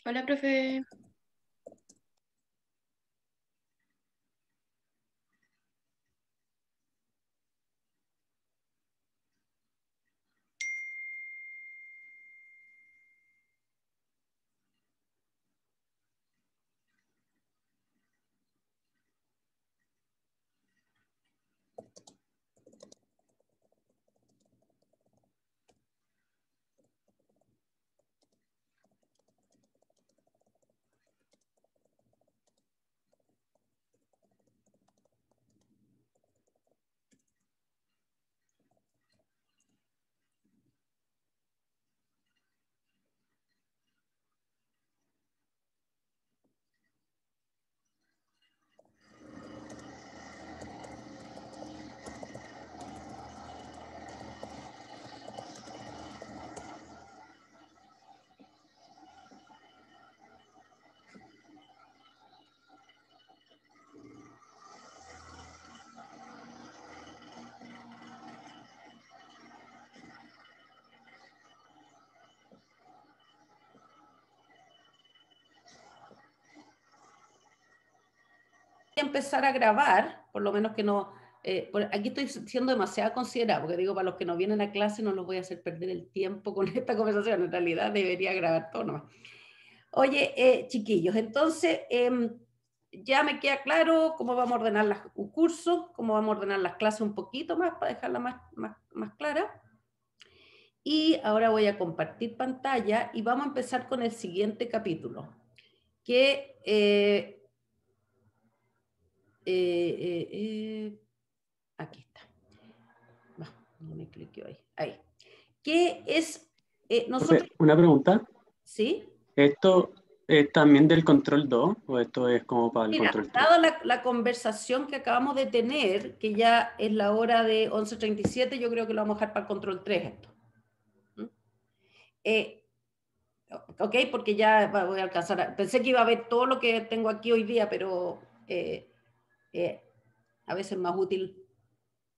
Hola, profe. Empezar a grabar, por lo menos que no, aquí estoy siendo demasiado considerada, porque digo, para los que no vienen a clase no los voy a hacer perder el tiempo con esta conversación, en realidad debería grabar todo nomás. Oye, chiquillos, entonces ya me queda claro cómo vamos a ordenar los cursos, cómo vamos a ordenar las clases un poquito más para dejarla más clara. Y ahora voy a compartir pantalla y vamos a empezar con el siguiente capítulo, que aquí está. No me cliqueo ahí. Ahí. ¿Qué es nosotros? Una pregunta. ¿Sí? ¿Esto es también del control 2 o esto es como para el Mira, control 3? dada la conversación que acabamos de tener, que ya es la hora de 11:37, yo creo que lo vamos a dejar para el control 3 esto. Ok, porque ya voy a alcanzar. Pensé que iba a ver todo lo que tengo aquí hoy día, pero a veces es más útil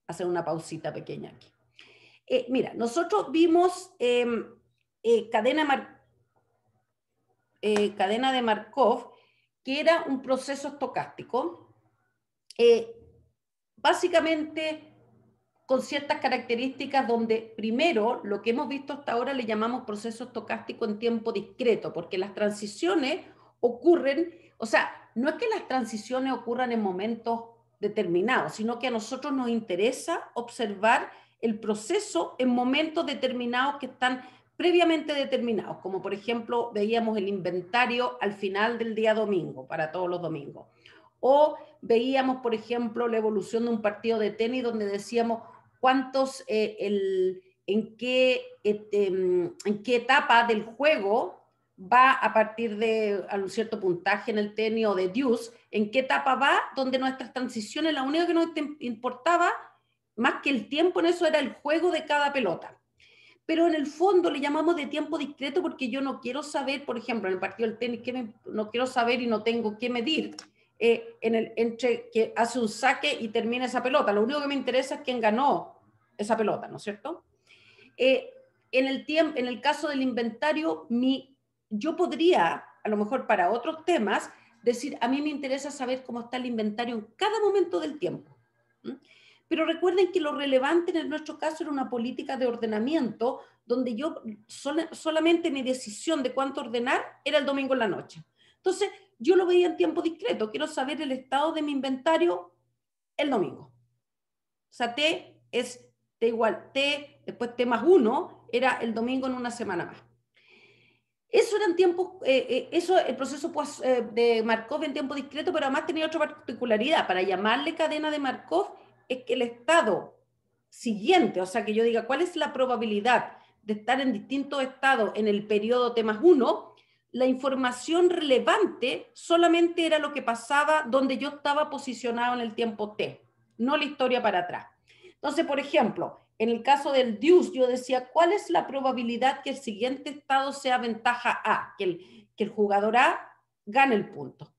hacer una pausita pequeña aquí. Mira, nosotros vimos cadena de Markov, que era un proceso estocástico, básicamente con ciertas características donde primero lo que hemos visto hasta ahora le llamamos proceso estocástico en tiempo discreto, porque las transiciones ocurren, o sea, no es que las transiciones ocurran en momentos determinados, sino que a nosotros nos interesa observar el proceso en momentos determinados que están previamente determinados, como por ejemplo veíamos el inventario al final del día domingo, para todos los domingos. O veíamos, por ejemplo, la evolución de un partido de tenis donde decíamos cuántos, en qué etapa del juego va a partir de a un cierto puntaje en el tenis o de deuce, en qué etapa va, donde nuestras transiciones, la única que nos importaba, más que el tiempo en eso, era el juego de cada pelota. Pero en el fondo le llamamos de tiempo discreto porque yo no quiero saber, por ejemplo, en el partido del tenis, no quiero saber y no tengo que medir entre que hace un saque y termina esa pelota. Lo único que me interesa es quién ganó esa pelota, ¿no es cierto? En el caso del inventario, yo podría, a lo mejor para otros temas, decir, a mí me interesa saber cómo está el inventario en cada momento del tiempo. Pero recuerden que lo relevante en nuestro caso era una política de ordenamiento donde yo solamente mi decisión de cuánto ordenar era el domingo en la noche. Entonces, yo lo veía en tiempo discreto. Quiero saber el estado de mi inventario el domingo. O sea, T es T igual T, después T más 1, era el domingo en una semana más. Eso eran tiempos, eso el proceso de Markov en tiempo discreto, pero además tenía otra particularidad. Para llamarle cadena de Markov es que el estado siguiente, o sea, que yo diga cuál es la probabilidad de estar en distintos estados en el periodo T más 1, la información relevante solamente era lo que pasaba donde yo estaba posicionado en el tiempo T, no la historia para atrás. Entonces, por ejemplo, en el caso del deuce, yo decía, ¿cuál es la probabilidad que el siguiente estado sea ventaja A? Que el jugador A gane el punto.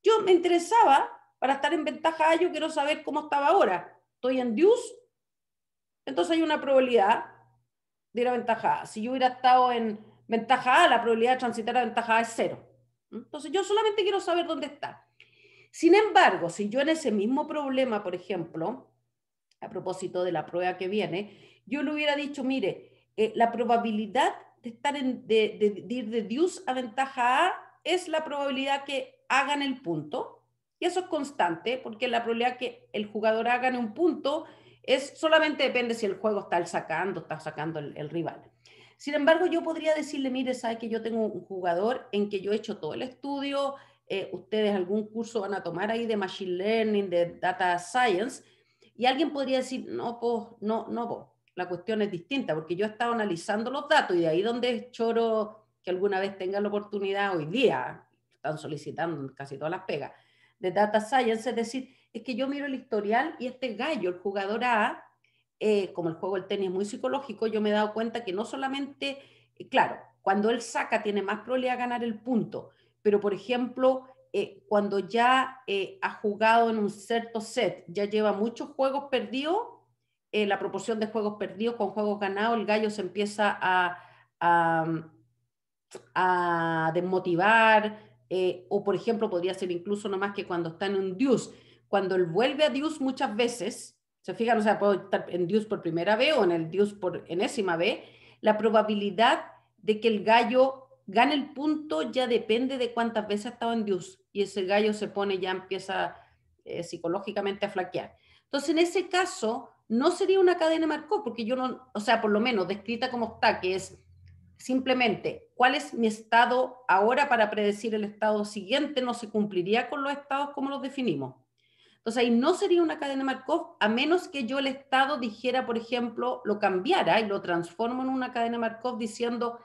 Yo me interesaba, para estar en ventaja A, yo quiero saber cómo estaba ahora. Estoy en deuce, entonces hay una probabilidad de ir a ventaja A. Si yo hubiera estado en ventaja A, la probabilidad de transitar a ventaja A es 0. Entonces yo solamente quiero saber dónde está. Sin embargo, si yo en ese mismo problema, por ejemplo, a propósito de la prueba que viene, yo le hubiera dicho, mire, la probabilidad de estar de ir de Dios a ventaja A es la probabilidad que hagan el punto, y eso es constante, porque la probabilidad que el jugador haga un punto es solamente depende si el juego está sacando el rival. Sin embargo, yo podría decirle, mire, sabe que yo tengo un jugador en que yo he hecho todo el estudio, ustedes algún curso van a tomar ahí de Machine Learning, de Data Science, y alguien podría decir, no, pues, no, pues, la cuestión es distinta, porque yo he estado analizando los datos y de ahí donde choro que alguna vez tenga la oportunidad, hoy día están solicitando casi todas las pegas, de Data Science, es decir, es que yo miro el historial y este gallo, el jugador A, como el juego del tenis es muy psicológico, yo me he dado cuenta que no solamente, claro, cuando él saca tiene más probabilidad de ganar el punto, pero por ejemplo, cuando ya ha jugado en un cierto set, ya lleva muchos juegos perdidos, la proporción de juegos perdidos con juegos ganados, el gallo se empieza a desmotivar, o por ejemplo podría ser incluso no más que cuando está en un deuce, cuando él vuelve a deuce muchas veces, se fijan, o sea, puede estar en deuce por primera vez o en el deuce por enésima vez, la probabilidad de que el gallo gane el punto ya depende de cuántas veces ha estado en deuce, y ese gallo se pone, ya empieza psicológicamente a flaquear. Entonces, en ese caso, no sería una cadena Markov, porque yo no, o sea, por lo menos descrita como está, que es simplemente cuál es mi estado ahora para predecir el estado siguiente, no se cumpliría con los estados como los definimos. Entonces ahí no sería una cadena Markov, a menos que yo el estado dijera, por ejemplo, lo cambiara y lo transformo en una cadena Markov diciendo,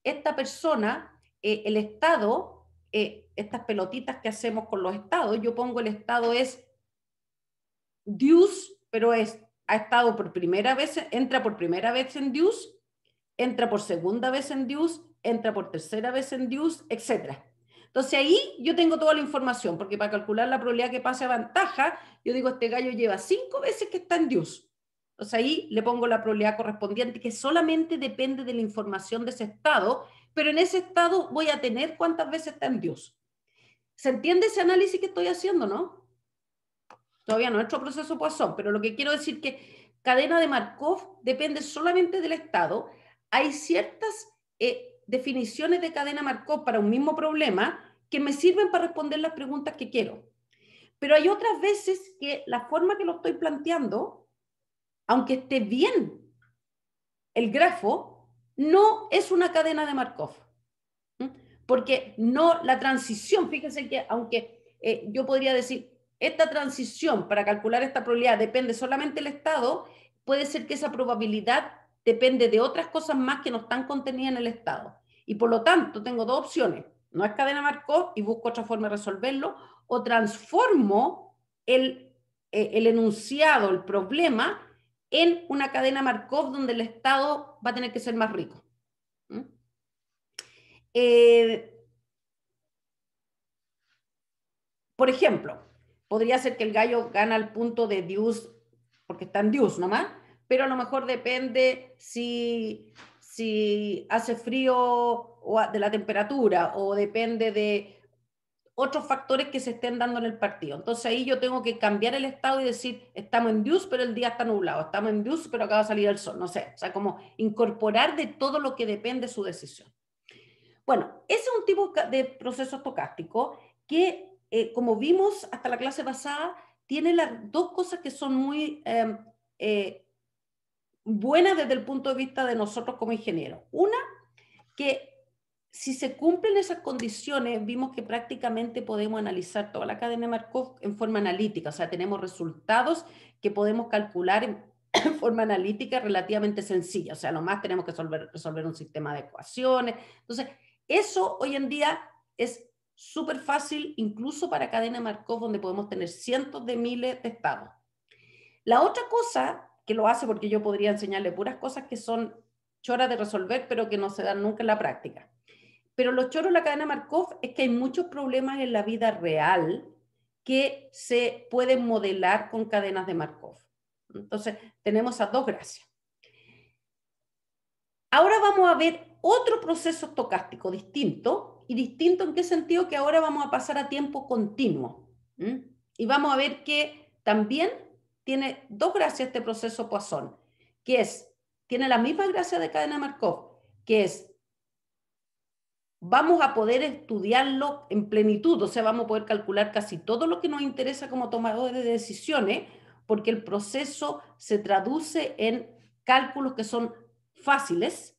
esta persona, el estado, estas pelotitas que hacemos con los estados, yo pongo el estado es deuce, pero ha estado por primera vez, entra por primera vez en deuce, entra por segunda vez en deuce, entra por tercera vez en deuce, etc. Entonces ahí yo tengo toda la información, porque para calcular la probabilidad que pase a ventaja, yo digo, este gallo lleva 5 veces que está en deuce. Entonces ahí le pongo la probabilidad correspondiente, que solamente depende de la información de ese estado, pero en ese estado voy a tener cuántas veces está en deuce. ¿Se entiende ese análisis que estoy haciendo, no? Todavía no es nuestro proceso Poisson, pero lo que quiero decir que cadena de Markov depende solamente del estado. Hay ciertas definiciones de cadena Markov para un mismo problema que me sirven para responder las preguntas que quiero. Pero hay otras veces que la forma que lo estoy planteando, aunque esté bien el grafo, no es una cadena de Markov. Porque no la transición, fíjense que aunque yo podría decir, esta transición para calcular esta probabilidad depende solamente del estado, puede ser que esa probabilidad depende de otras cosas más que no están contenidas en el estado. Y por lo tanto, tengo dos opciones. No es cadena Markov y busco otra forma de resolverlo, o transformo el enunciado, el problema, en una cadena Markov donde el estado va a tener que ser más rico. Por ejemplo, podría ser que el gallo gana el punto de deuce porque está en deuce nomás, pero a lo mejor depende si hace frío o de la temperatura, o depende de otros factores que se estén dando en el partido. Entonces ahí yo tengo que cambiar el estado y decir, estamos en deuce, pero el día está nublado, estamos en deuce, pero acaba de salir el sol, no sé, o sea, como incorporar de todo lo que depende de su decisión. Bueno, ese es un tipo de proceso estocástico que, como vimos hasta la clase pasada, tiene las dos cosas que son muy buenas desde el punto de vista de nosotros como ingenieros. Una, que si se cumplen esas condiciones, vimos que prácticamente podemos analizar toda la cadena de Markov en forma analítica, o sea, tenemos resultados que podemos calcular en forma analítica relativamente sencilla, o sea, lo más tenemos que resolver un sistema de ecuaciones. Entonces, eso hoy en día es súper fácil, incluso para cadena de Markov, donde podemos tener cientos de miles de estados. La otra cosa que lo hace, porque yo podría enseñarle puras cosas que son choras de resolver, pero que no se dan nunca en la práctica. Pero lo choro de la cadena Markov es que hay muchos problemas en la vida real que se pueden modelar con cadenas de Markov. Entonces, tenemos esas dos gracias. Ahora vamos a ver otro proceso estocástico distinto, y distinto en qué sentido que ahora vamos a pasar a tiempo continuo. Y vamos a ver que también tiene dos gracias este proceso Poisson, que tiene la misma gracia de cadena Markov, que vamos a poder estudiarlo en plenitud, o sea, vamos a poder calcular casi todo lo que nos interesa como tomadores de decisiones, porque el proceso se traduce en cálculos que son fáciles.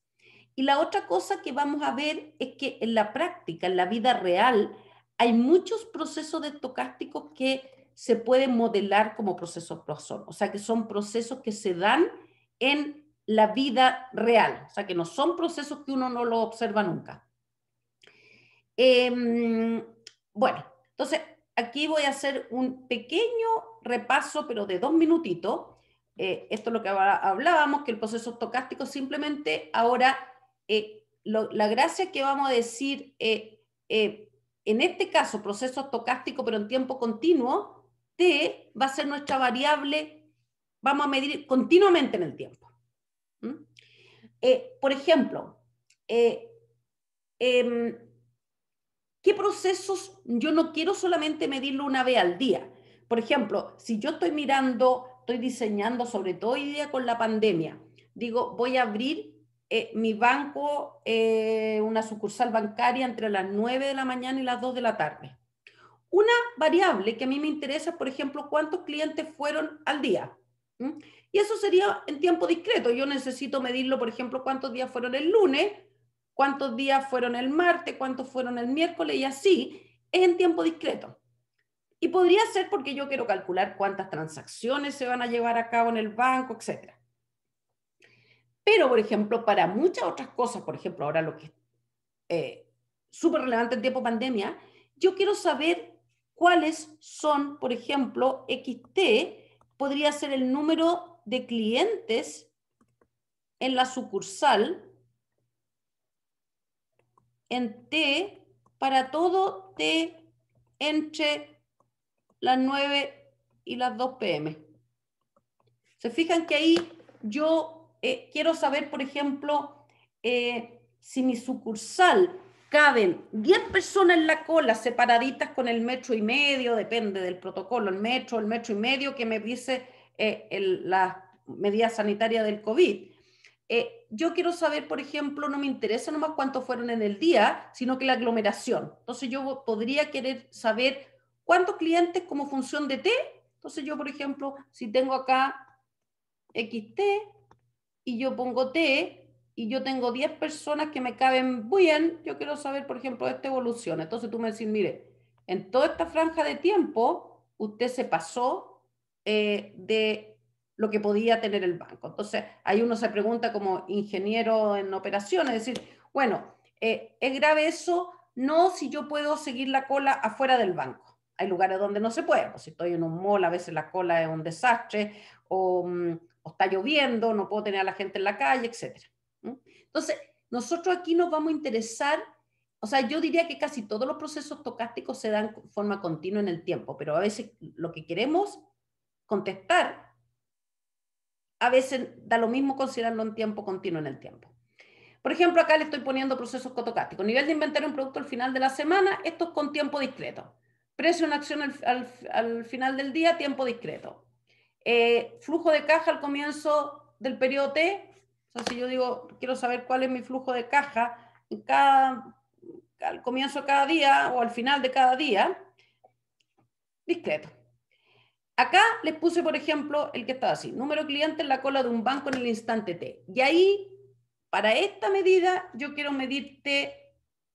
Y la otra cosa que vamos a ver es que en la práctica, en la vida real, hay muchos procesos estocásticos que se pueden modelar como procesos Poisson, o sea, que son procesos que se dan en la vida real, o sea, que no son procesos que uno no lo observa nunca. Bueno, entonces aquí voy a hacer un pequeño repaso, pero de 2 minutitos. Esto es lo que hablábamos, que el proceso estocástico simplemente ahora, la gracia que vamos a decir, en este caso, proceso estocástico, pero en tiempo continuo, T va a ser nuestra variable, vamos a medir continuamente en el tiempo. Por ejemplo, ¿qué procesos yo no quiero solamente medirlo una vez al día? Por ejemplo, si yo estoy diseñando, sobre todo hoy día con la pandemia, digo, voy a abrir mi banco, una sucursal bancaria entre las 9 de la mañana y las 2 de la tarde. Una variable que a mí me interesa, por ejemplo, cuántos clientes fueron al día. Y eso sería en tiempo discreto. Yo necesito medirlo, por ejemplo, cuántos días fueron el lunes, cuántos días fueron el martes, cuántos fueron el miércoles, y así es en tiempo discreto. Y podría ser porque yo quiero calcular cuántas transacciones se van a llevar a cabo en el banco, etc. Pero, por ejemplo, para muchas otras cosas, por ejemplo, ahora lo que es súper relevante en tiempo pandemia, yo quiero saber cuáles son, por ejemplo, XT podría ser el número de clientes en la sucursal en T para todo T entre las 9 y las 2 p.m. Se fijan que ahí yo quiero saber, por ejemplo, si mi sucursal caben 10 personas en la cola separaditas con el 1,5 metros, depende del protocolo, el metro y medio que me dice la medida sanitaria del COVID. Yo quiero saber, por ejemplo, no me interesa nomás cuántos fueron en el día, sino que la aglomeración. Entonces yo podría querer saber cuántos clientes como función de T. Entonces yo, por ejemplo, si tengo acá XT y yo pongo T y yo tengo 10 personas que me caben bien, yo quiero saber, por ejemplo, esta evolución. Entonces tú me decís, mire, en toda esta franja de tiempo, usted se pasó de lo que podía tener el banco. Entonces, ahí uno se pregunta como ingeniero en operaciones, es decir, bueno, ¿es grave eso? No, si yo puedo seguir la cola afuera del banco. Hay lugares donde no se puede. Pues si estoy en un mall, a veces la cola es un desastre, o está lloviendo, no puedo tener a la gente en la calle, etc. Entonces, nosotros aquí nos vamos a interesar, o sea, yo diría que casi todos los procesos estocásticos se dan de forma continua en el tiempo, pero a veces lo que queremos contestar, a veces da lo mismo considerarlo en tiempo continuo en el tiempo. Por ejemplo, acá le estoy poniendo procesos estocásticos. Nivel de inventario de un producto al final de la semana, esto es con tiempo discreto. Precio de una acción al final del día, tiempo discreto. Flujo de caja al comienzo del periodo T. O sea, si yo digo, quiero saber cuál es mi flujo de caja al comienzo de cada día o al final de cada día, discreto. Acá les puse, por ejemplo, el que estaba así, número de clientes en la cola de un banco en el instante T. Y ahí, para esta medida, yo quiero medir T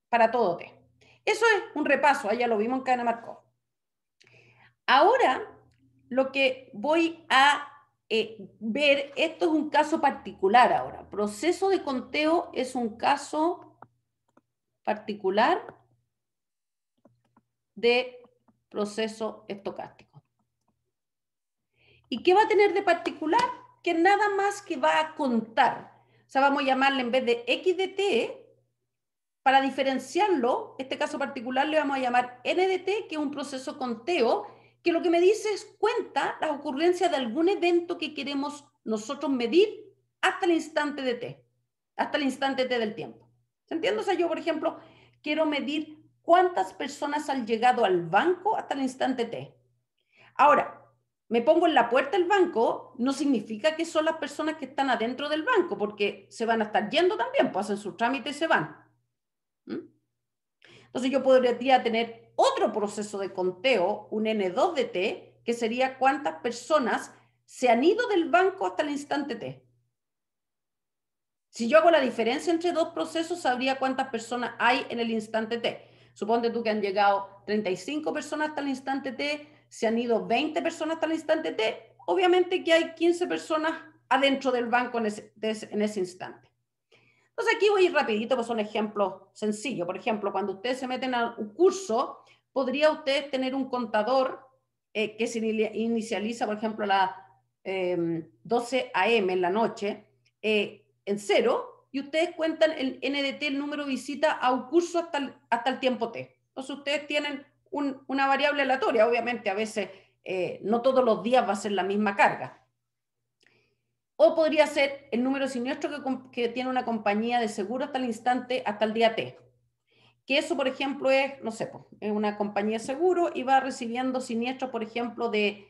para todo T. Eso es un repaso, ya lo vimos en cadena Markov. Ahora, lo que voy a ver, esto es un caso particular ahora. Proceso de conteo es un caso particular de proceso estocástico. ¿Y qué va a tener de particular? Que nada más que va a contar. O sea, vamos a llamarle en vez de X de T, para diferenciarlo, este caso particular le vamos a llamar N de T, que es un proceso conteo, que lo que me dice es cuenta la ocurrencia de algún evento que queremos nosotros medir hasta el instante de T, hasta el instante T del tiempo. ¿Se entiende? O sea, yo, por ejemplo, quiero medir cuántas personas han llegado al banco hasta el instante T. Ahora, me pongo en la puerta del banco, no significa que son las personas que están adentro del banco, porque se van a estar yendo también, pues hacen sus trámites y se van. Entonces yo podría tener otro proceso de conteo, un N2 de T, que sería cuántas personas se han ido del banco hasta el instante T. Si yo hago la diferencia entre dos procesos, sabría cuántas personas hay en el instante T. Suponte tú que han llegado 35 personas hasta el instante T, se han ido 20 personas hasta el instante T, obviamente que hay 15 personas adentro del banco en ese instante. Entonces aquí voy a ir rapidito, pues son ejemplos sencillos. Por ejemplo, cuando ustedes se meten a un curso, podría usted tener un contador que se inicializa, por ejemplo, a las 12 a.m. en la noche, en 0, y ustedes cuentan el NDT, el número de visita a un curso hasta el tiempo T. Entonces ustedes tienen una variable aleatoria, obviamente a veces no todos los días va a ser la misma carga. O podría ser el número siniestro que tiene una compañía de seguro hasta el instante, hasta el día T. Que eso, por ejemplo, es, no sé, es una compañía de seguro y va recibiendo siniestros, por ejemplo, de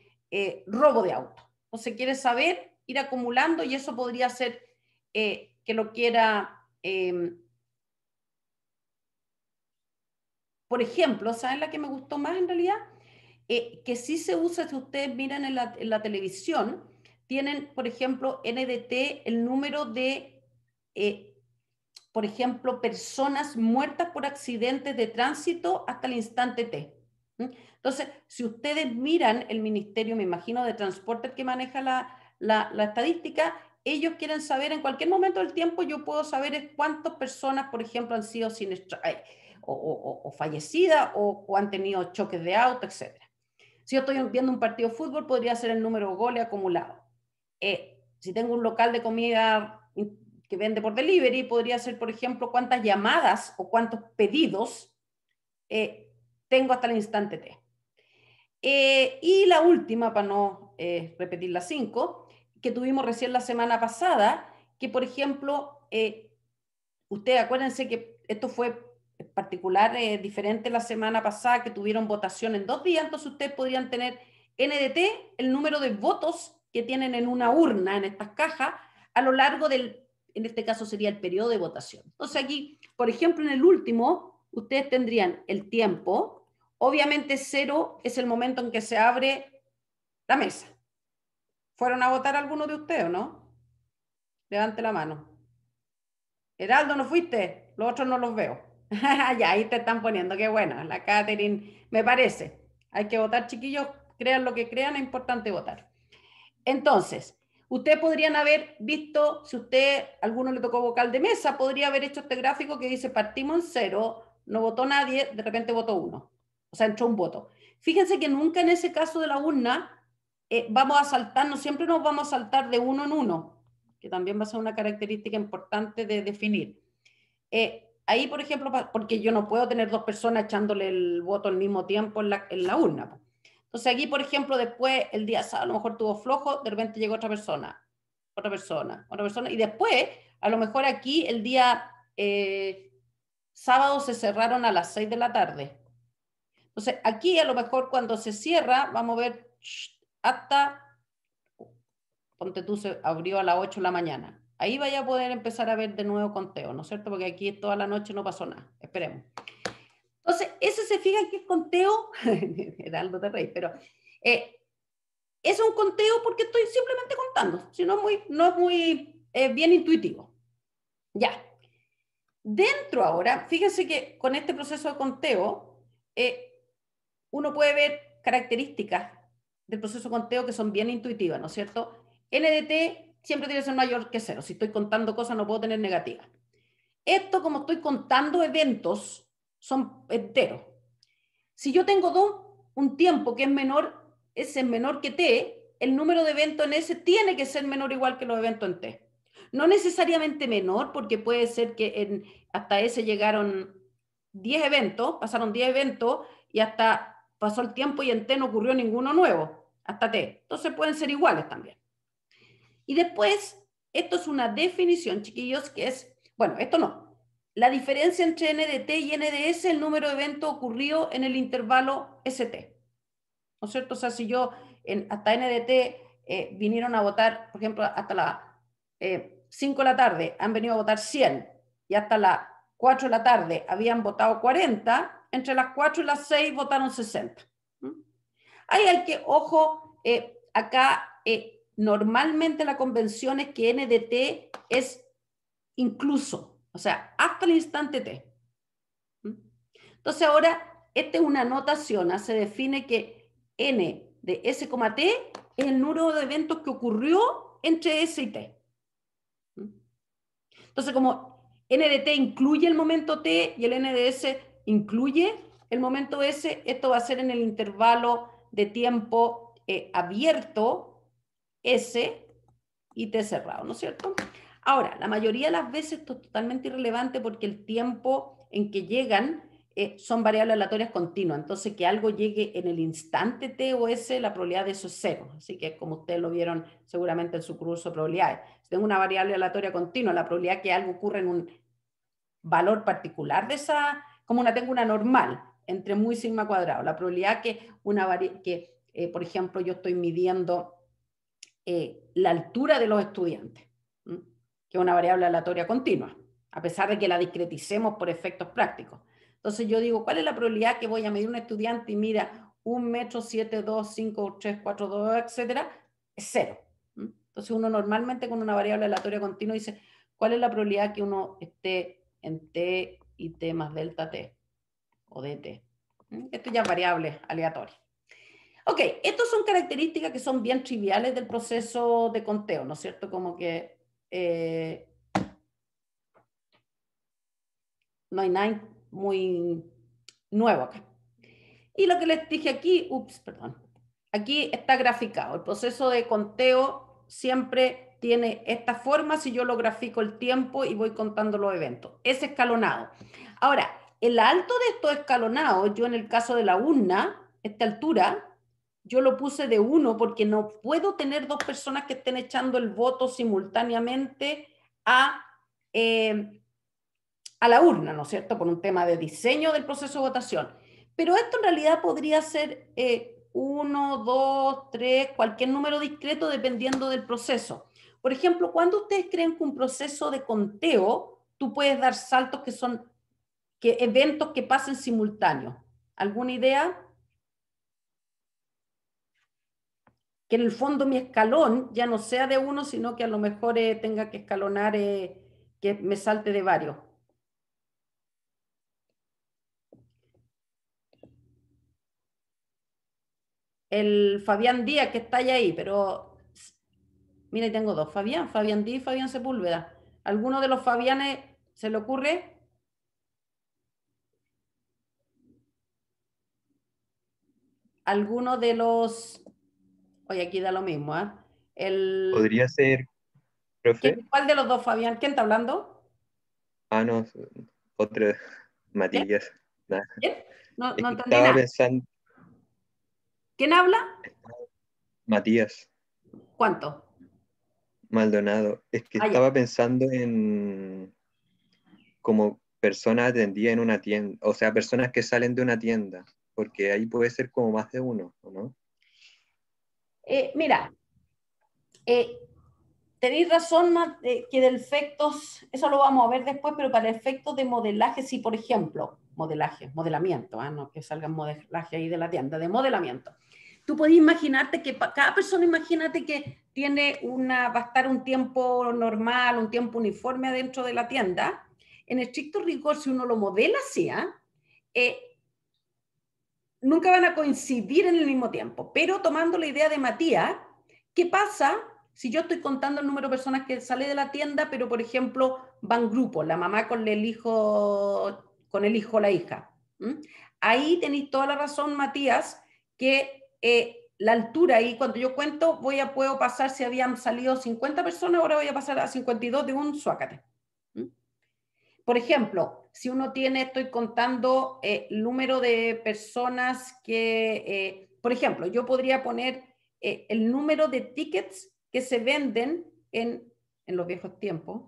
robo de auto. Entonces quiere saber, ir acumulando, y eso podría ser que lo quiera, por ejemplo, ¿saben la que me gustó más en realidad? Que sí se usa, si ustedes miran en la televisión, tienen, por ejemplo, NDT, el número de, por ejemplo, personas muertas por accidentes de tránsito hasta el instante T. Entonces, si ustedes miran el Ministerio, me imagino, de Transporte que maneja la estadística, ellos quieren saber en cualquier momento del tiempo, yo puedo saber cuántas personas, por ejemplo, han sido o fallecidas o han tenido choques de auto, etc. Si yo estoy viendo un partido de fútbol, podría ser el número de goles acumulados. Si tengo un local de comida que vende por delivery, podría ser, por ejemplo, cuántas llamadas o cuántos pedidos tengo hasta el instante T. Y la última, para no repetir las 5, que tuvimos recién la semana pasada, que por ejemplo, ustedes acuérdense que esto fue particular, diferente la semana pasada, que tuvieron votación en 2 días, entonces ustedes podrían tener NDT, el número de votos que tienen en una urna, en estas cajas, a lo largo del, en este caso sería el periodo de votación. Entonces aquí, por ejemplo, en el último, ustedes tendrían el tiempo, obviamente 0 es el momento en que se abre la mesa. ¿Fueron a votar algunos de ustedes o no? Levante la mano. Heraldo, ¿no fuiste? Los otros no los veo. Ya, ahí te están poniendo, qué bueno. La Catherine, me parece. Hay que votar, chiquillos, crean lo que crean, es importante votar. Entonces, ustedes podrían haber visto, si usted, a alguno le tocó vocal de mesa, podría haber hecho este gráfico que dice partimos en 0, no votó nadie, de repente votó 1. O sea, entró un voto. Fíjense que nunca en ese caso de la urna vamos a saltarnos, siempre nos vamos a saltar de 1 en 1, que también va a ser una característica importante de definir. Ahí, por ejemplo, porque yo no puedo tener 2 personas echándole el voto al mismo tiempo en la urna. Entonces aquí, por ejemplo, después, el día sábado, a lo mejor tuvo flojo, de repente llegó otra persona, y después, a lo mejor aquí, el día sábado se cerraron a las 6 de la tarde. Entonces aquí, a lo mejor, cuando se cierra, vamos a ver hasta, ponte tú, se abrió a las 8 de la mañana. Ahí vaya a poder empezar a ver de nuevo conteo, ¿no es cierto? Porque aquí toda la noche no pasó nada. Esperemos. Entonces, ese se fija que es conteo, Heraldo te reí, pero es un conteo porque estoy simplemente contando, si no es muy bien intuitivo. Ya. Dentro ahora, fíjense que con este proceso de conteo, uno puede ver características del proceso de conteo que son bien intuitivas, ¿no es cierto? NDT siempre tiene que ser mayor que 0. Si estoy contando cosas, no puedo tener negativas. Esto, como estoy contando eventos, son enteros. Si yo tengo un tiempo que es menor, ese es menor que T, el número de eventos en ese tiene que ser menor o igual que los eventos en T. No necesariamente menor, porque puede ser que hasta ese llegaron 10 eventos, pasaron 10 eventos y hasta pasó el tiempo y en T no ocurrió ninguno nuevo, hasta T. Entonces pueden ser iguales también. Y después, esto es una definición, chiquillos, que es, bueno, esto no. la diferencia entre NDT y NDS es el número de eventos ocurridos en el intervalo ST. ¿No es cierto? O sea, si yo hasta NDT vinieron a votar, por ejemplo, hasta las 5 de la tarde han venido a votar 100 y hasta las 4 de la tarde habían votado 40, entre las 4 y las 6 votaron 60. Ahí hay que, ojo, acá normalmente la convención es que NDT es incluso, o sea, hasta el instante T. Entonces ahora, esta es una notación, se define que N de S, T es el número de eventos que ocurrió entre S y T. Entonces, como N de T incluye el momento T y el N de S incluye el momento S, esto va a ser en el intervalo de tiempo abierto S y T cerrado, ¿no es cierto? Ahora, la mayoría de las veces esto es totalmente irrelevante porque el tiempo en que llegan son variables aleatorias continuas. Entonces, que algo llegue en el instante T o S, la probabilidad de eso es 0. Así que, como ustedes lo vieron seguramente en su curso de probabilidades, si tengo una variable aleatoria continua, la probabilidad que algo ocurra en un valor particular de esa, como tengo una normal, entre mu y sigma cuadrado, la probabilidad que, por ejemplo, yo estoy midiendo la altura de los estudiantes, que es una variable aleatoria continua, a pesar de que la discreticemos por efectos prácticos. Entonces yo digo, ¿cuál es la probabilidad que voy a medir un estudiante y mira 1 metro, 7, 2, 5, 3, 4, 2, etcétera? Es 0. Entonces uno normalmente con una variable aleatoria continua dice, ¿cuál es la probabilidad que uno esté en T y T más delta T? O dt. Esto ya es variable aleatoria. Ok, estas son características que son bien triviales del proceso de conteo, ¿no es cierto? Como que no hay nada muy nuevo acá. Y lo que les dije aquí, aquí está graficado. El proceso de conteo siempre tiene esta forma si yo lo grafico el tiempo y voy contando los eventos. Es escalonado. Ahora, el alto de estos escalonados, yo en el caso de la urna, esta altura, yo lo puse de 1 porque no puedo tener dos personas que estén echando el voto simultáneamente a la urna, ¿no es cierto? Por un tema de diseño del proceso de votación. Pero esto en realidad podría ser 1, 2, 3, cualquier número discreto dependiendo del proceso. Por ejemplo, cuando ustedes creen que un proceso de conteo, tú puedes dar saltos que son eventos que pasen simultáneos. ¿Alguna idea? Que en el fondo mi escalón ya no sea de 1, sino que a lo mejor tenga que escalonar, que me salte de varios. El Fabián Díaz que está ahí, pero mira, tengo dos, Fabián Díaz y Fabián Sepúlveda. ¿Alguno de los Fabianes se le ocurre? ¿Alguno de los... Oye, aquí da lo mismo, ¿eh? ¿Podría ser, profe? ¿Cuál de los dos, Fabián? ¿Quién está hablando? Ah, no, otro, ¿Quién? Matías. Nada. ¿Quién? No, Es no que entendí estaba nada. pensando, ¿Quién habla? Matías ¿Cuánto? Maldonado, es que Ah, ya. estaba pensando en como personas atendidas en una tienda, o sea, personas que salen de una tienda, porque ahí puede ser como más de uno, ¿o no? Mira, tenéis razón, que de efectos, eso lo vamos a ver después, pero para efectos de modelaje, si por ejemplo, modelamiento, no que salga modelaje ahí de la tienda, de modelamiento. Tú podés imaginarte que cada persona, imagínate que va a estar un tiempo normal, un tiempo uniforme adentro de la tienda. En estricto rigor, si uno lo modela así, nunca van a coincidir en el mismo tiempo. Pero tomando la idea de Matías, ¿qué pasa si yo estoy contando el número de personas que sale de la tienda, pero por ejemplo van grupos, la mamá con el hijo o la hija? Ahí tenéis toda la razón, Matías, que la altura ahí, cuando yo cuento, puedo pasar, si habían salido 50 personas, ahora voy a pasar a 52 de un suácate. Por ejemplo, si uno estoy contando el número de personas que, por ejemplo, yo podría poner el número de tickets que se venden en los viejos tiempos,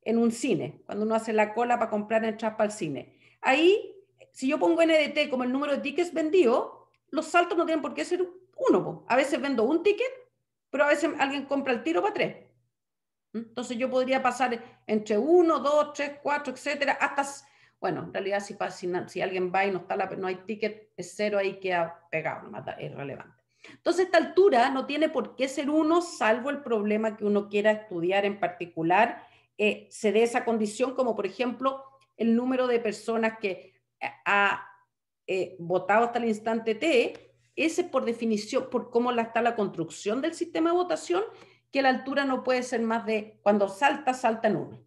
en un cine, cuando uno hace la cola para comprar entradas para el cine. Ahí, si yo pongo NDT como el número de tickets vendidos, los saltos no tienen por qué ser uno. Po. A veces vendo un ticket, pero a veces alguien compra el tiro para 3. Entonces yo podría pasar entre 1, 2, 3, 4, etcétera, hasta, bueno, en realidad si alguien va y no hay ticket, es 0, ahí queda pegado, es relevante. Entonces esta altura no tiene por qué ser 1, salvo el problema que uno quiera estudiar en particular, se dé esa condición, como por ejemplo el número de personas que ha votado hasta el instante T, ese por definición, por cómo está la construcción del sistema de votación, que la altura no puede ser más de, cuando salta en 1.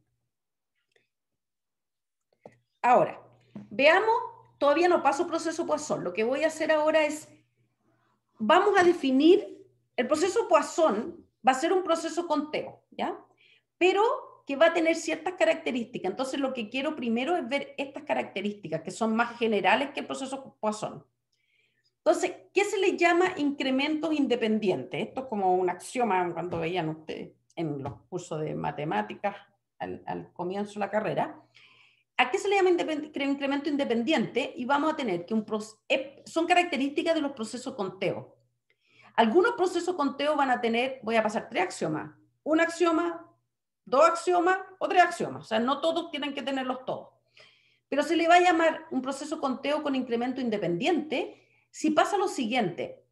Ahora, veamos, todavía no paso proceso Poisson. Lo que voy a hacer ahora es, vamos a definir, el proceso Poisson va a ser un proceso conteo, ¿ya? Pero que va a tener ciertas características. Entonces, lo que quiero primero es ver estas características, que son más generales que el proceso Poisson. Entonces, ¿qué se le llama incrementos independientes? Esto es como un axioma cuando veían ustedes en los cursos de matemáticas al comienzo de la carrera. ¿A qué se le llama incremento independiente? Y vamos a tener que son características de los procesos conteo. Algunos procesos conteo van a tener, voy a pasar 3 axiomas. Un axioma, 2 axiomas o 3 axiomas. O sea, no todos tienen que tenerlos todos. Pero se le va a llamar un proceso conteo con incremento independiente si pasa lo siguiente.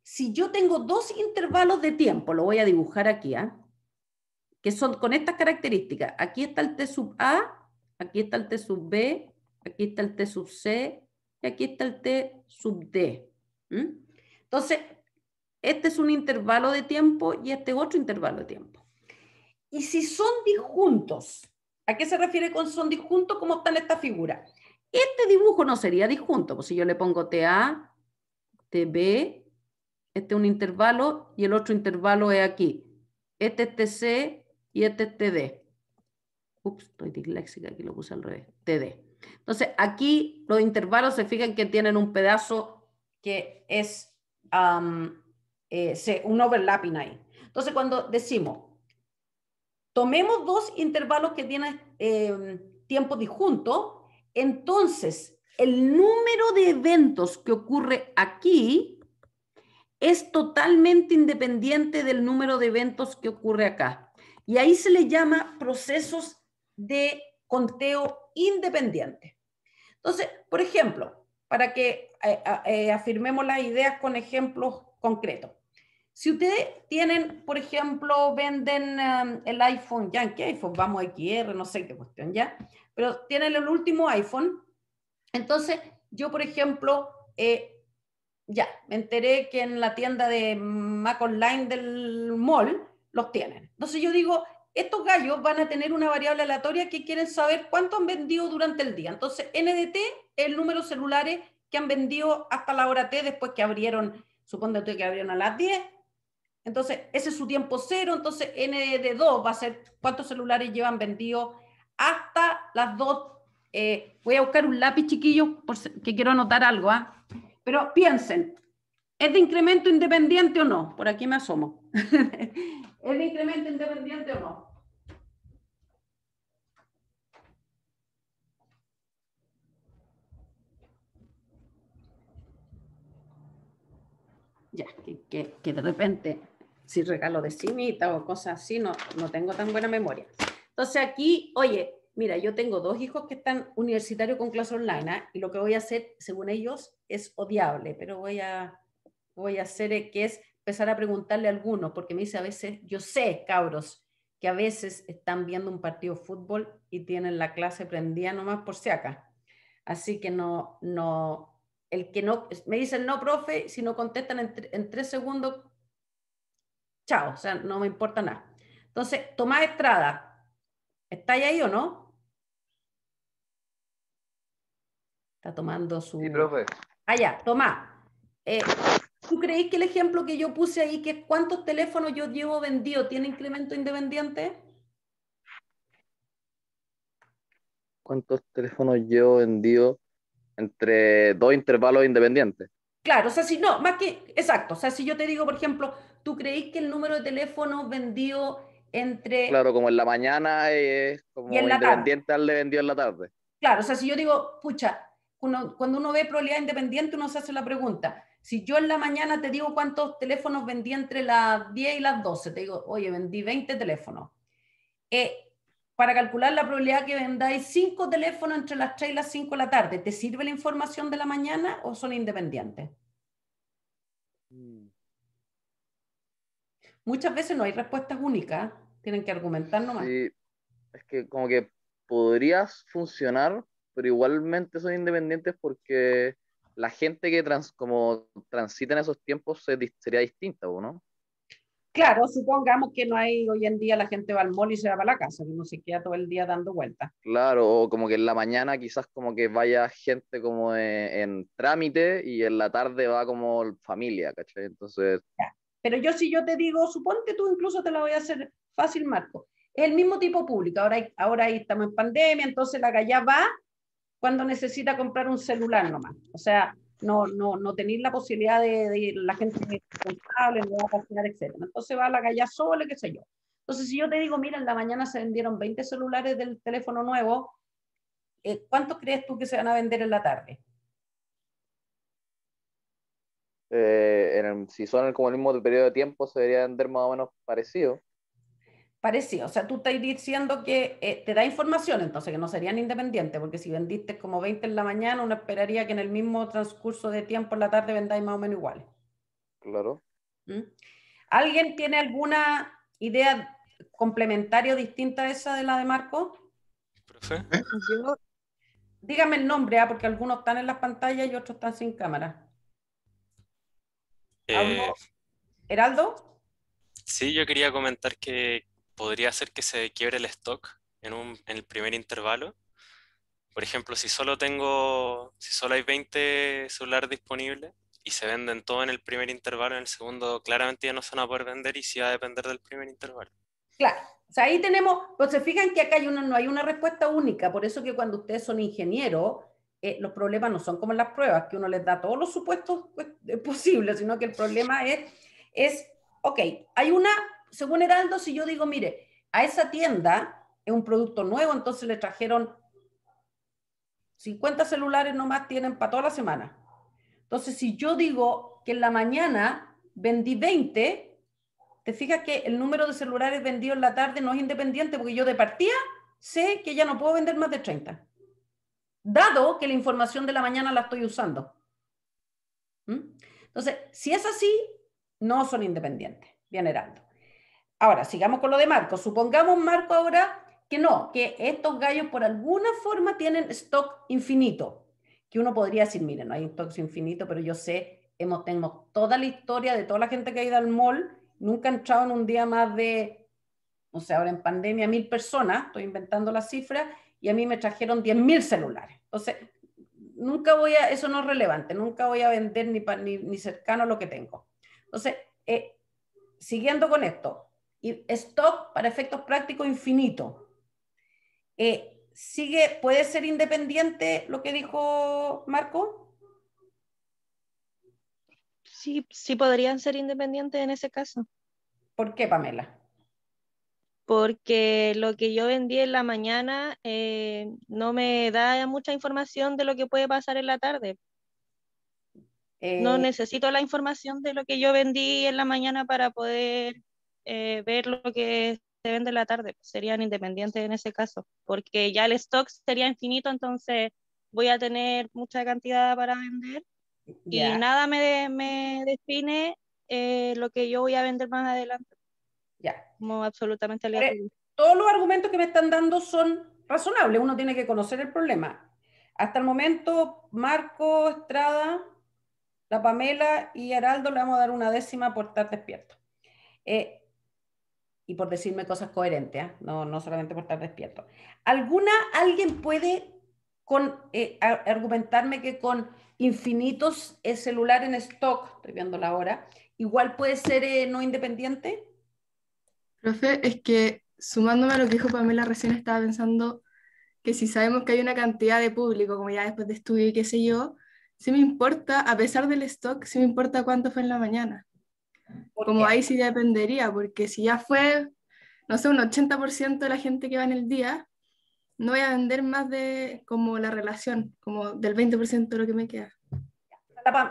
Si yo tengo 2 intervalos de tiempo, lo voy a dibujar aquí, que son con estas características. Aquí está el T sub A, aquí está el T sub B, aquí está el T sub C, y aquí está el T sub D. Entonces, este es un intervalo de tiempo y este otro intervalo de tiempo. Y si son disjuntos, ¿a qué se refiere con son disjuntos? ¿Cómo está en esta figura? Este dibujo no sería disjunto, pues si yo le pongo TA, TB, este es un intervalo y el otro intervalo es aquí. Este es TC y este es TD. Ups, estoy disléxica, aquí lo puse al revés. TD. Entonces, aquí los intervalos se fijan que tienen un pedazo que es un overlapping ahí. Entonces, cuando decimos, tomemos 2 intervalos que tienen tiempo disjunto, entonces el número de eventos que ocurre aquí es totalmente independiente del número de eventos que ocurre acá. Y ahí se le llama procesos de conteo independiente. Entonces, por ejemplo, para que afirmemos las ideas con ejemplos concretos. Si ustedes tienen, por ejemplo, venden el iPhone, ¿ya en qué iPhone? Vamos a XR, no sé qué cuestión, ¿ya? Pero tienen el último iPhone. Entonces, yo, por ejemplo, ya, me enteré que en la tienda de Mac Online del mall los tienen. Entonces yo digo, estos gallos van a tener una variable aleatoria que quieren saber cuánto han vendido durante el día. Entonces, NDT es el número de celulares que han vendido hasta la hora T después que abrieron, supóngate que abrieron a las 10. Entonces, ese es su tiempo 0. Entonces, ND2 va a ser cuántos celulares llevan vendidos hasta las 2. Voy a buscar un lápiz, chiquillos, que quiero anotar algo, Pero piensen, ¿es de incremento independiente o no? Por aquí me asomo. ¿Es de incremento independiente o no? Ya, que de repente, si regalo de cimita o cosas así, no tengo tan buena memoria. Entonces aquí, oye, mira, yo tengo 2 hijos que están universitarios con clase online, y lo que voy a hacer, según ellos, es odiable, pero voy a hacer que es empezar a preguntarle a algunos, porque me dice a veces, yo sé, cabros, que a veces están viendo un partido de fútbol y tienen la clase prendida nomás por si acá. Así que el que no, me dicen no, profe, si no contestan en 3 segundos, chao, o sea, no me importa nada. Entonces, Tomás Estrada, ¿estáis ahí o no? Está tomando su... Sí, profe. Ya, Tomás. ¿Tú creéis que el ejemplo que yo puse ahí, que cuántos teléfonos yo llevo vendido, tiene incremento independiente? ¿Cuántos teléfonos llevo vendido entre 2 intervalos independientes? Claro, o sea, si no, más que, exacto, o sea, si yo te digo, por ejemplo, ¿tú creéis que el número de teléfonos vendidos entre... Claro, como en la mañana es Y en como la tarde. Independiente al le vendió en la tarde. Claro, o sea, si yo digo, pucha, cuando uno ve probabilidad independiente, uno se hace la pregunta. Si yo en la mañana te digo cuántos teléfonos vendí entre las 10 y las 12, te digo, oye, vendí 20 teléfonos. Para calcular la probabilidad que vendáis 5 teléfonos entre las 3 y las 5 de la tarde, ¿te sirve la información de la mañana o son independientes? Muchas veces no hay respuestas únicas, tienen que argumentar nomás. Sí, es que como que podrías funcionar, pero igualmente son independientes porque la gente que como transita en esos tiempos sería distinta, ¿no? Claro, supongamos que no hay, hoy en día la gente va al mall y se va para la casa, que no se queda todo el día dando vueltas. Claro, o como que en la mañana quizás como que vaya gente como en trámite y en la tarde va como familia, ¿cachai? Entonces, Pero si yo te digo, suponte tú, incluso te la voy a hacer fácil, Marco. Es el mismo tipo público. Ahora ahí estamos en pandemia, entonces la galla va cuando necesita comprar un celular nomás. O sea, no tenéis la posibilidad de la gente responsable, no va a pasear, etc. Entonces va la galla sola, qué sé yo. Entonces, si yo te digo, mira, en la mañana se vendieron 20 celulares del teléfono nuevo, ¿cuántos crees tú que se van a vender en la tarde? si son como el mismo periodo de tiempo, se debería vender más o menos parecido. Parecido, o sea, tú estás diciendo que te da información, entonces que no serían independientes, porque si vendiste como 20 en la mañana, uno esperaría que en el mismo transcurso de tiempo en la tarde vendáis más o menos iguales. Claro. ¿Mm? ¿Alguien tiene alguna idea complementaria o distinta a esa de la de Marco? ¿Profe? Yo, Dígame el nombre, porque algunos están en las pantallas y otros están sin cámara. Eh, ¿Heraldo? sí, yo quería comentar que podría ser que se quiebre el stock en el primer intervalo. Por ejemplo, si solo hay 20 celulares disponibles y se venden todos en el primer intervalo, en el segundo claramente ya no se van a poder vender y sí va a depender del primer intervalo. Claro, o sea, ahí tenemos, pues se fijan que acá no hay una respuesta única, por eso que cuando ustedes son ingenieros, los problemas no son como en las pruebas, que uno les da todos los supuestos posibles, sino que el problema ok, hay una, según Heraldo, si yo digo, mire, a esa tienda es un producto nuevo, entonces le trajeron 50 celulares nomás tienen para toda la semana. Entonces, si yo digo que en la mañana vendí 20, te fijas que el número de celulares vendidos en la tarde no es independiente porque yo de partida sé que ya no puedo vender más de 30, dado que la información de la mañana la estoy usando. Entonces, si es así, no son independientes. Bien, Heraldo. Ahora, sigamos con lo de Marco. Supongamos, Marco, ahora que no, que estos gallos por alguna forma tienen stock infinito. Que uno podría decir, miren, no hay stock infinito, pero yo sé, tenemos toda la historia de toda la gente que ha ido al mall, nunca ha entrado en un día más de, no sé, ahora en pandemia, 1000 personas, estoy inventando las cifras, y a mí me trajeron 10.000 celulares. Entonces, eso no es relevante, nunca voy a vender ni cercano a lo que tengo. Entonces, siguiendo con esto, y stock para efectos prácticos infinito. ¿Puede ser independiente lo que dijo Marco? sí, sí podrían ser independientes en ese caso, ¿Por qué, Pamela? porque lo que yo vendí en la mañana no me da mucha información de lo que puede pasar en la tarde. No necesito la información de lo que yo vendí en la mañana para poder ver lo que se vende en la tarde. Serían independientes en ese caso, porque ya el stock sería infinito, entonces voy a tener mucha cantidad para vender y Ya. nada me define lo que yo voy a vender más adelante. Ya. Como absolutamente aleatorio. Todos los argumentos que me están dando son razonables, uno tiene que conocer el problema. Hasta el momento, Marco, Estrada, la Pamela y Heraldo le vamos a dar una décima por estar despierto. Y por decirme cosas coherentes, ¿eh? No solamente por estar despierto. ¿Alguien puede argumentarme que con infinitos celulares en stock, estoy viendo la hora, igual puede ser no independiente? Profe, es que sumándome a lo que dijo Pamela recién, estaba pensando que si sabemos que hay una cantidad de público, como ya después de estudio y qué sé yo, sí me importa, a pesar del stock, sí me importa cuánto fue en la mañana. Como ahí sí dependería, porque si ya fue no sé, un 80% de la gente que va en el día, no voy a vender más de como la relación, como del 20% de lo que me queda.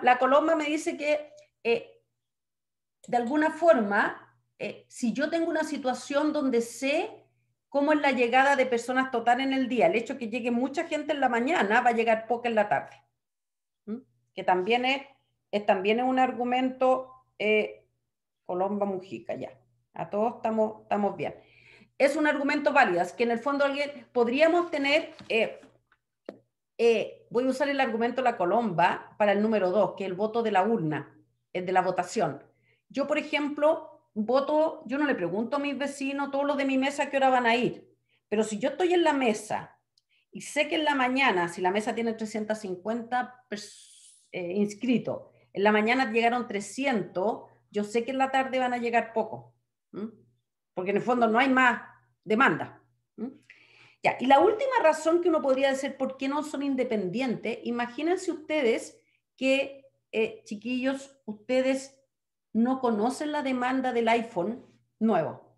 La Colomba me dice que de alguna forma, si yo tengo una situación donde sé cómo es la llegada de personas total en el día, el hecho de que llegue mucha gente en la mañana, va a llegar poca en la tarde. ¿Mm? Que también es un argumento, Colomba Mujica, ya. A todos estamos bien. Es un argumento válido, es que en el fondo podríamos tener, voy a usar el argumento de la Colomba para el número 2, que es el voto de la urna, el de la votación. Yo, por ejemplo, voto, yo no le pregunto a mis vecinos, todos los de mi mesa, a qué hora van a ir, pero si yo estoy en la mesa y sé que en la mañana, si la mesa tiene 350 inscritos, en la mañana llegaron 300, yo sé que en la tarde van a llegar pocos, porque en el fondo no hay más demanda. Ya, y la última razón que uno podría decir por qué no son independientes, imagínense ustedes que, chiquillos, ustedes no conocen la demanda del iPhone nuevo.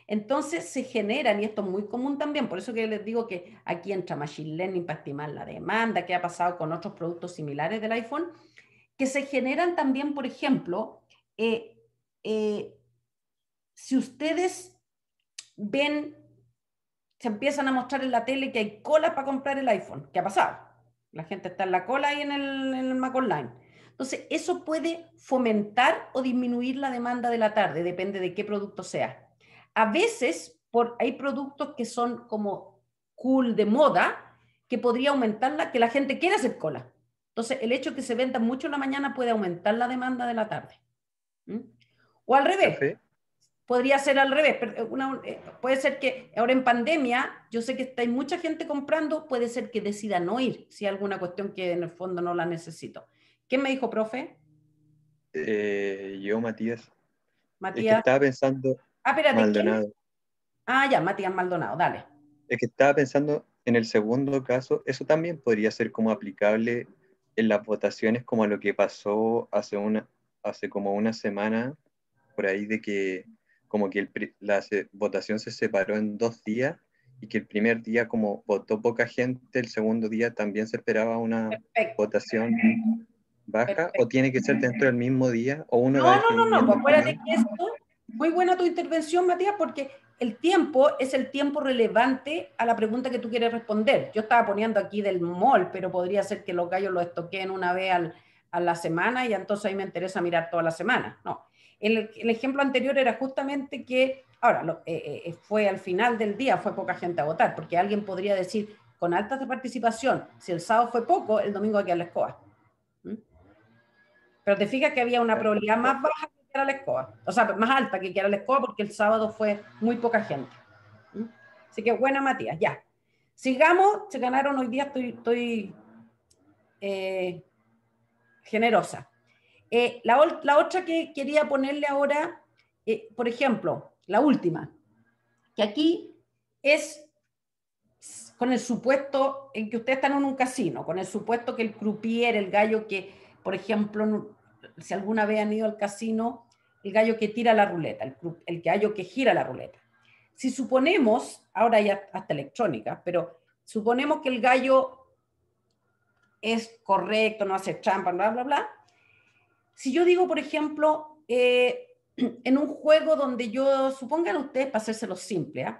Entonces se generan, y esto es muy común también, por eso que les digo que aquí entra Machine Learning para estimar la demanda, que ha pasado con otros productos similares del iPhone, que se generan también, por ejemplo, si ustedes ven, se empiezan a mostrar en la tele que hay colas para comprar el iPhone. ¿Qué ha pasado? La gente está en la cola ahí en el Mac Online. Entonces, eso puede fomentar o disminuir la demanda de la tarde, depende de qué producto sea. A veces, hay productos que son como cool, de moda, que podría aumentar que la gente quiera hacer cola. Entonces, el hecho de que se venda mucho en la mañana puede aumentar la demanda de la tarde. O al revés. Profe, Podría ser al revés. Puede ser que ahora en pandemia, yo sé que hay mucha gente comprando, puede ser que decida no ir, si hay alguna cuestión que en el fondo no la necesito. ¿Qué me dijo, profe? yo, Matías. Es que Matías. estaba pensando, Espérate, Maldonado. ¿quién? Ah, ya, Matías Maldonado, dale. Es que estaba pensando en el segundo caso, eso también podría ser como aplicable en las votaciones como a lo que pasó hace como una semana, por ahí de que como que la votación se separó en 2 días y que el primer día como votó poca gente, el segundo día también se esperaba una Perfecto. votación baja, Perfecto. o tiene que ser dentro del mismo día, o uno va a definir No, viendo acuérdate que esto, muy buena tu intervención, Matías, porque el tiempo es el tiempo relevante a la pregunta que tú quieres responder. Yo estaba poniendo aquí del mall, pero podría ser que los gallos los estoqueen una vez a la semana y entonces ahí me interesa mirar toda la semana. No, el ejemplo anterior era justamente que, ahora, fue al final del día, fue poca gente a votar, porque alguien podría decir, con altas de participación, si el sábado fue poco, el domingo hay que ir a la escoba. Pero te fijas que había una probabilidad más baja que era la escoba, o sea, más alta que era la escoba porque el sábado fue muy poca gente. Así que buena, Matías, ya. Sigamos, se ganaron hoy día, estoy generosa. La otra que quería ponerle ahora, por ejemplo, la última, que aquí es con el supuesto en que ustedes están en un casino, con el supuesto que el croupier, el gallo que, por ejemplo, si alguna vez han ido al casino, el gallo que tira la ruleta, el gallo que gira la ruleta. Si suponemos, ahora ya hasta electrónica, pero suponemos que el gallo es correcto, no hace trampa, bla, bla, bla. Si yo digo, por ejemplo, en un juego donde yo, supongan ustedes, para hacérselo simple,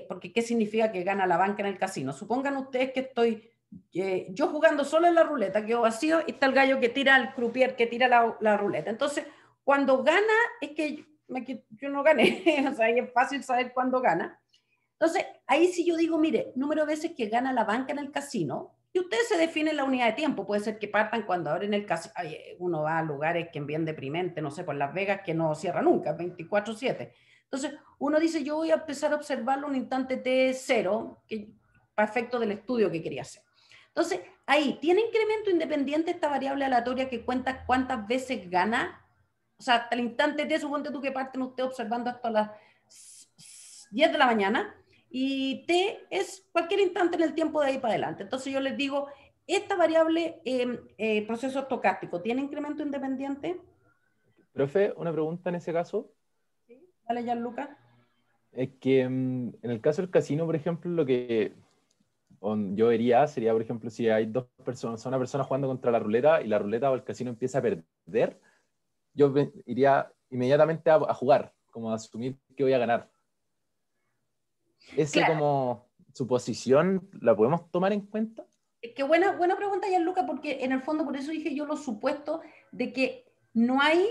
porque ¿qué significa que gana la banca en el casino? Supongan ustedes que estoy yo jugando solo en la ruleta, quedo vacío, y está el gallo que tira, el croupier que tira la ruleta. Entonces, cuando gana, es que yo no gané, o sea, es fácil saber cuándo gana. Entonces, ahí sí yo digo, mire, número de veces que gana la banca en el casino, y ustedes se definen la unidad de tiempo, puede ser que partan cuando abren el casino, uno va a lugares que es bien deprimente, no sé, por Las Vegas, que no cierra nunca, 24/7. Entonces, uno dice, yo voy a empezar a observarlo un instante T0, para efecto del estudio que quería hacer. Entonces, ahí, ¿tiene incremento independiente esta variable aleatoria que cuenta cuántas veces gana? O sea, hasta el instante T, suponte tú que parten ustedes observando hasta las 10 de la mañana, y T es cualquier instante en el tiempo de ahí para adelante. Entonces yo les digo, esta variable proceso estocástico, ¿tiene incremento independiente? Profe, una pregunta en ese caso. ¿Sí? Dale, Gianluca. Es que en el caso del casino, por ejemplo, lo que yo vería sería, por ejemplo, si hay dos personas, una persona jugando contra la ruleta y la ruleta o el casino empieza a perder, yo iría inmediatamente a jugar, como a asumir que voy a ganar. Ese Claro. como suposición, ¿la podemos tomar en cuenta? Qué buena pregunta, Gianluca, porque en el fondo por eso dije yo lo supuesto de que no hay.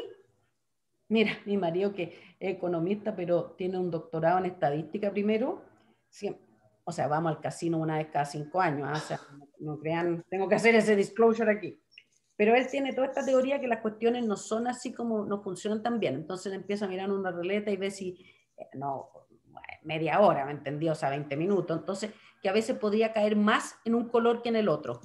Mira, mi marido que es economista, pero tiene un doctorado en estadística primero. Sí, o sea, vamos al casino una vez cada 5 años. O sea, no crean, tengo que hacer ese disclosure aquí. Pero él tiene toda esta teoría que las cuestiones no son así como no funcionan tan bien. Entonces él empieza a mirar una ruleta y ve si, no, media hora, ¿me entendió? O sea, 20 minutos. Entonces, que a veces podría caer más en un color que en el otro.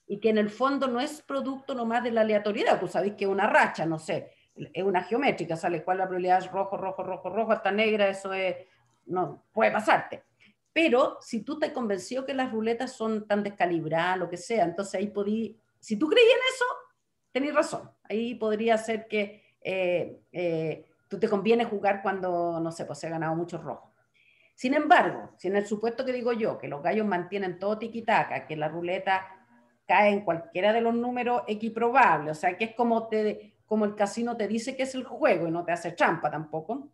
Y que en el fondo no es producto nomás de la aleatoriedad. Tú sabes que es una racha, no sé, es una geométrica, sale cuál la probabilidad es rojo, rojo, rojo, rojo, hasta negra, eso es, no, puede pasarte. Pero si tú te convenció que las ruletas son tan descalibradas, lo que sea, entonces ahí podí, si tú creías en eso, tenés razón. Ahí podría ser que tú te conviene jugar cuando, no sé, pues se ha ganado mucho rojo. Sin embargo, si en el supuesto que digo yo, que los gallos mantienen todo tiquitaca, que la ruleta cae en cualquiera de los números equiprobables, o sea, que es como el casino te dice que es el juego y no te hace trampa tampoco.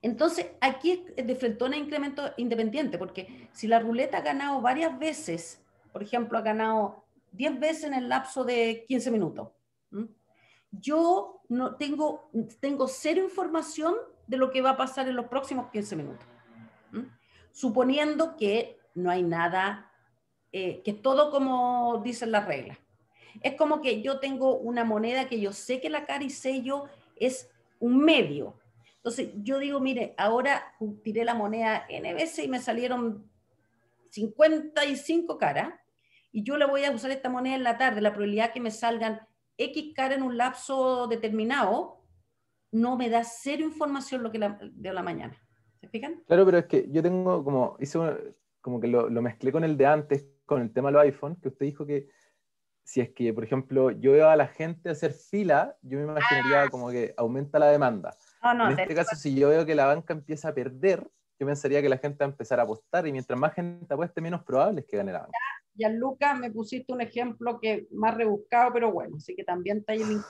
Entonces, aquí es de frentón a incremento independiente, porque si la ruleta ha ganado varias veces, por ejemplo, ha ganado 10 veces en el lapso de 15 minutos, ¿m? Yo no tengo cero información de lo que va a pasar en los próximos 15 minutos. ¿M? Suponiendo que no hay nada, que es todo como dicen las reglas. Es como que yo tengo una moneda que yo sé que la cara y sello es un medio. Entonces yo digo, mire, ahora tiré la moneda N veces y me salieron 55 caras y yo le voy a usar esta moneda en la tarde. La probabilidad que me salgan X caras en un lapso determinado no me da cero información lo que de la mañana. ¿Se fijan? Claro, pero es que yo tengo como que lo mezclé con el de antes, con el tema de los iPhone, que usted dijo que si es que, por ejemplo, yo veo a la gente hacer fila, yo me imaginaría como que aumenta la demanda. No, En este caso, si yo veo que la banca empieza a perder, yo pensaría que la gente va a empezar a apostar y mientras más gente apueste, menos probable es que gane la banca. Gianluca, me pusiste un ejemplo que más rebuscado, pero bueno, así que también está ahí el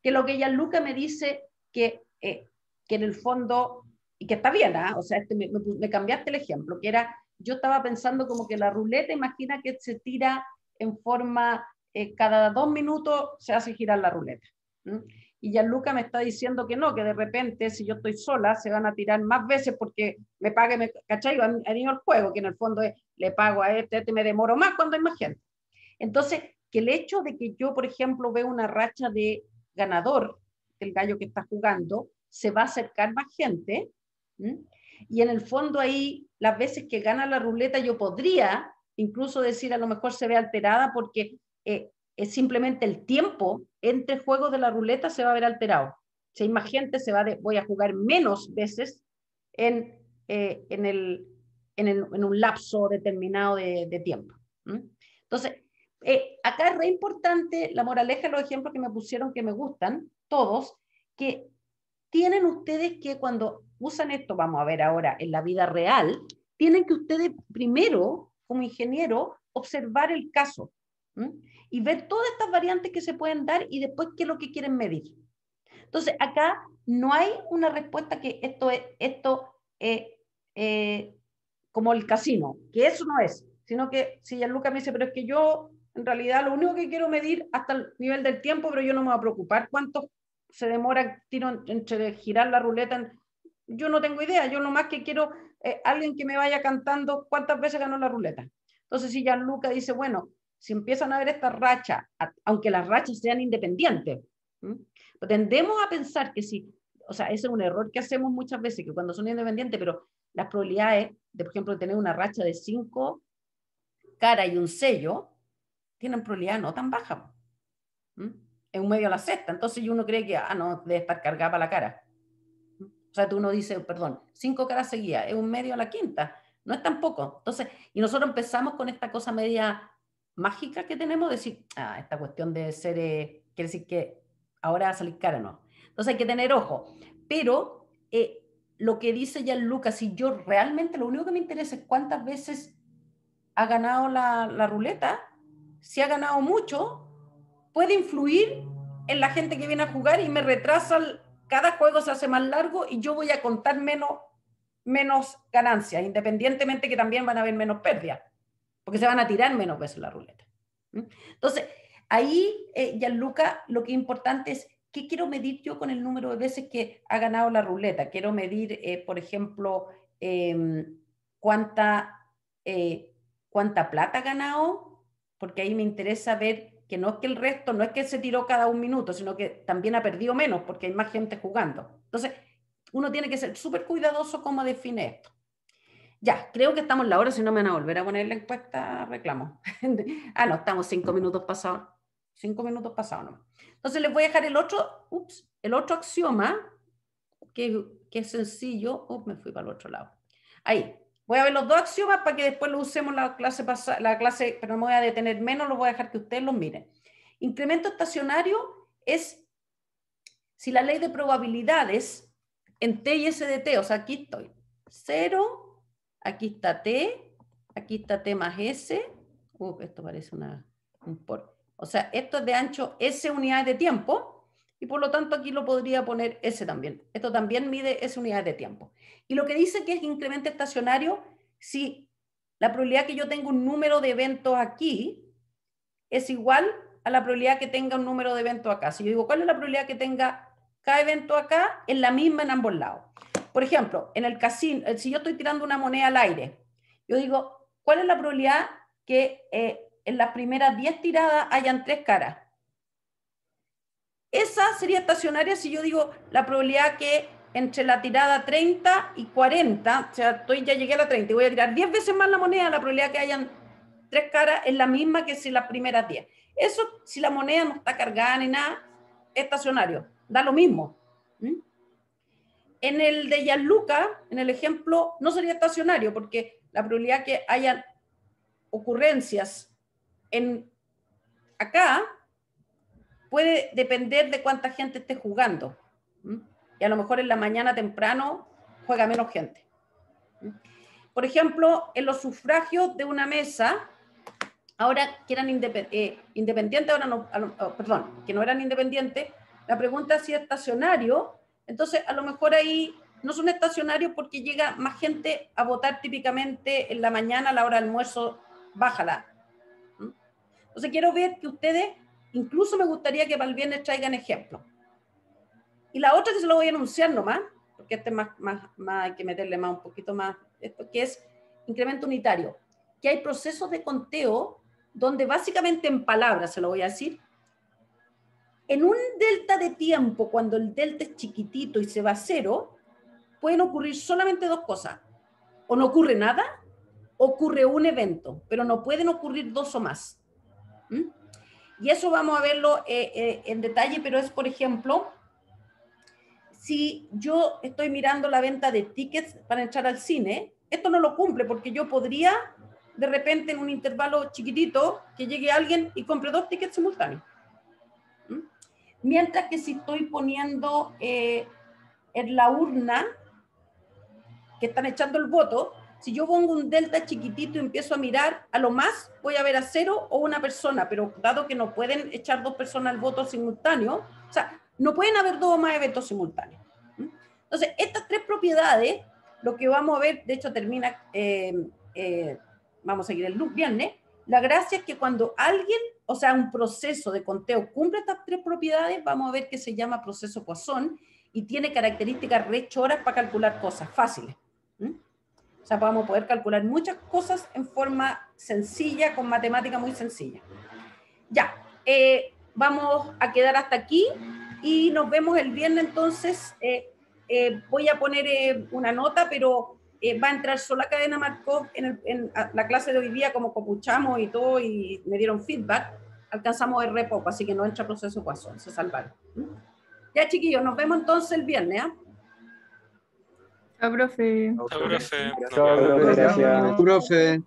que lo que Gianluca me dice que en el fondo, y que está bien, ¿eh? O sea, me cambiaste el ejemplo, que era, yo estaba pensando como que la ruleta, imagina que se tira en forma, cada 2 minutos se hace girar la ruleta. ¿Mm? Y Gianluca me está diciendo que no, que de repente, si yo estoy sola, se van a tirar más veces porque me pague, ¿cachai? Han ido al juego, que en el fondo es, le pago a este me demoro más cuando hay más gente. Entonces, que el hecho de que yo, por ejemplo, veo una racha de ganador del gallo que está jugando, se va a acercar más gente, ¿m? Y en el fondo ahí, las veces que gana la ruleta, yo podría incluso decir, a lo mejor se ve alterada porque es simplemente el tiempo entre juegos de la ruleta se va a ver alterado. Si hay más gente, voy a jugar menos veces en un lapso determinado de tiempo. ¿Mm? Entonces, acá es re importante la moraleja de los ejemplos que me pusieron que me gustan, todos, que tienen ustedes que cuando usan esto, vamos a ver ahora en la vida real, tienen que ustedes primero, como ingeniero, observar el caso y ver todas estas variantes que se pueden dar y después qué es lo que quieren medir. Entonces, acá no hay una respuesta que esto como el casino, que eso no es, sino que si Gianluca me dice, pero es que yo en realidad lo único que quiero medir hasta el nivel del tiempo, pero yo no me voy a preocupar cuánto se demora tiro entre girar la ruleta. Yo no tengo idea, yo nomás que quiero alguien que me vaya cantando cuántas veces ganó la ruleta. Entonces, si Gianluca dice, bueno, si empiezan a ver estas rachas, aunque las rachas sean independientes, tendemos a pensar que sí, o sea, ese es un error que hacemos muchas veces, que cuando son independientes, pero las probabilidades de, por ejemplo, tener una racha de 5 caras y un sello, tienen probabilidad no tan baja. Es un medio a la sexta, entonces uno cree que, no, debe estar cargada para la cara. O sea, uno dice, perdón, 5 caras seguidas, es un medio a la quinta, no es tan poco. Entonces, y nosotros empezamos con esta cosa media mágica que tenemos, de decir, esta cuestión de ser, quiere decir que ahora va a salir cara, no. Entonces hay que tener ojo. Pero lo que dice Gianluca, si yo realmente lo único que me interesa es cuántas veces ha ganado la ruleta, si ha ganado mucho, puede influir en la gente que viene a jugar y me retrasa, cada juego se hace más largo y yo voy a contar menos ganancias, independientemente que también van a haber menos pérdidas, porque se van a tirar menos veces la ruleta. Entonces, ahí, Gianluca, lo que es importante es ¿qué quiero medir yo con el número de veces que ha ganado la ruleta? Quiero medir, por ejemplo, cuánta plata ha ganado, porque ahí me interesa ver que no es que el resto, no es que se tiró cada un minuto, sino que también ha perdido menos porque hay más gente jugando. Entonces, uno tiene que ser súper cuidadoso cómo define esto. Ya, creo que estamos en la hora, si no me van a volver a poner la encuesta, reclamo. No, estamos 5 minutos pasados. 5 minutos pasados nomás. Entonces les voy a dejar el otro axioma, que es sencillo. Me fui para el otro lado. Ahí. Voy a ver los dos axiomas para que después lo usemos la clase, pero no me voy a detener menos, lo voy a dejar que ustedes los miren. Incremento estacionario es si la ley de probabilidades en T y S de T, o sea, aquí estoy. 0, aquí está T más S. Esto parece un por. O sea, esto es de ancho S unidades de tiempo y por lo tanto aquí lo podría poner S también. Esto también mide S unidades de tiempo. Y lo que dice que es incremento estacionario, si la probabilidad que yo tenga un número de eventos aquí es igual a la probabilidad que tenga un número de eventos acá. Si yo digo, ¿cuál es la probabilidad que tenga cada evento acá? Es la misma en ambos lados. Por ejemplo, en el casino, si yo estoy tirando una moneda al aire, yo digo, ¿cuál es la probabilidad que en las primeras 10 tiradas hayan 3 caras? Esa sería estacionaria si yo digo la probabilidad que entre la tirada 30 y 40, o sea, ya llegué a la 30 y voy a tirar 10 veces más la moneda, la probabilidad que hayan 3 caras es la misma que si las primeras 10. Eso, si la moneda no está cargada ni nada, es estacionario, da lo mismo. En el de Gianluca, en el ejemplo, no sería estacionario porque la probabilidad que hayan ocurrencias acá puede depender de cuánta gente esté jugando. Y a lo mejor en la mañana temprano juega menos gente. Por ejemplo, en los sufragios de una mesa, ahora que eran independientes, ahora no, perdón, que no eran independientes, la pregunta es si es estacionario, entonces a lo mejor ahí no son estacionarios porque llega más gente a votar típicamente en la mañana, a la hora del almuerzo, bájala. Entonces quiero ver que ustedes, incluso me gustaría que para el viernes traigan ejemplos. Y la otra que se lo voy a anunciar nomás, porque este más hay que meterle más un poquito más, esto que es incremento unitario, que hay procesos de conteo donde básicamente en palabras, se lo voy a decir, en un delta de tiempo, cuando el delta es chiquitito y se va a 0, pueden ocurrir solamente 2 cosas. O no ocurre nada, ocurre un evento, pero no pueden ocurrir 2 o más. Y eso vamos a verlo en detalle, pero es, por ejemplo, si yo estoy mirando la venta de tickets para entrar al cine, esto no lo cumple porque yo podría, de repente, en un intervalo chiquitito, que llegue alguien y compre 2 tickets simultáneos. Mientras que si estoy poniendo en la urna, que están echando el voto, si yo pongo un delta chiquitito y empiezo a mirar, a lo más voy a ver a 0 o una persona, pero dado que no pueden echar 2 personas al voto simultáneo, o sea, no pueden haber 2 o más eventos simultáneos. Entonces, estas 3 propiedades, lo que vamos a ver, de hecho termina, vamos a seguir el viernes, la gracia es que cuando alguien, o sea, un proceso de conteo cumple estas 3 propiedades, vamos a ver que se llama proceso Poisson y tiene características re choras para calcular cosas fáciles. O sea, vamos a poder calcular muchas cosas en forma sencilla, con matemática muy sencilla. Ya, vamos a quedar hasta aquí y nos vemos el viernes entonces. Voy a poner una nota, pero va a entrar sola Cadena Markov en la clase de hoy día, como copuchamos y todo, y me dieron feedback, alcanzamos el re poco, así que no entra proceso Poisson, se salvaron. Ya, chiquillos, nos vemos entonces el viernes, ¿eh? Chao, profe. Chao, profe. Chao, profe. Gracias. Profe.